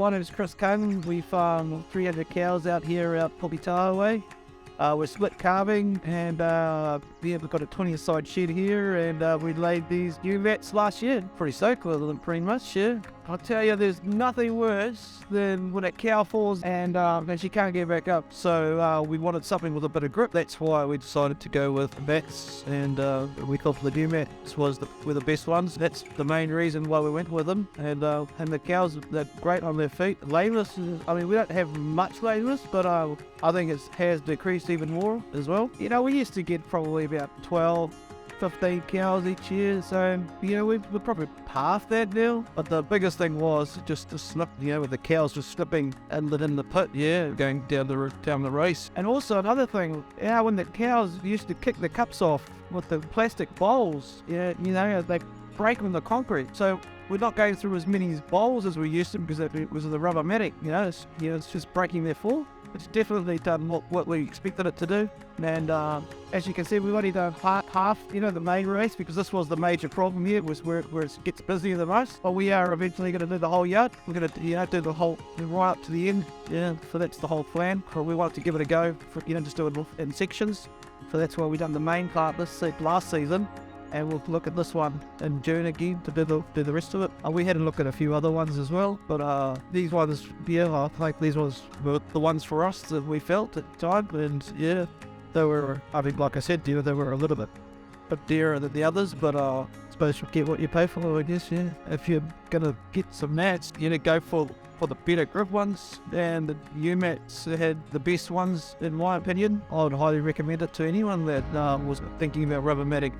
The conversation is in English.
My name is Kriss. We farm 300 cows out here out Pupitaha way. We're split calving, and we've got a 20-side shed here, and we laid these Numats last year. Pretty stoked with them, pretty much, yeah. I'll tell you, there's nothing worse than when a cow falls and she can't get back up. So we wanted something with a bit of grip. That's why we decided to go with mats, and we thought the Numats were the best ones. That's the main reason why we went with them. And the cows, they're great on their feet. Lameness, I mean, we don't have much lameness, but I think it has decreased even more as well. You know, we used to get probably about 12, 15 cows each year, so you know we're probably half that now. But the biggest thing was just to slip, you know, with the cows just slipping in the pit, yeah, going down the race. And also another thing, yeah, when the cows used to kick the cups off with the plastic bowls, yeah, you know, they break on the concrete. So we're not going through as many bowls as we used to because it was the rubbermatic, you know, it's just breaking their fall. It's definitely done what we expected it to do. And as you can see, we've only done half, you know, the main race, because this was the major problem here, was where it gets busier the most. But we are eventually going to do the whole yard. We're going to, you know, do the whole, right up to the end. Yeah, so that's the whole plan. But we wanted to give it a go, for, you know, just do it in sections. So that's why we've done the main part last season. And we'll look at this one in June again to do the rest of it. We had a look at a few other ones as well, but these ones, yeah, I think these ones were the ones for us that we felt at the time. And yeah, they were, I mean, like I said, you know, they were a little bit dearer than the others, but I suppose you get what you pay for, I guess, yeah. If you're gonna get some mats, you know, go for the better grip ones, and the Numats had the best ones in my opinion. I would highly recommend it to anyone that was thinking about rubbermatic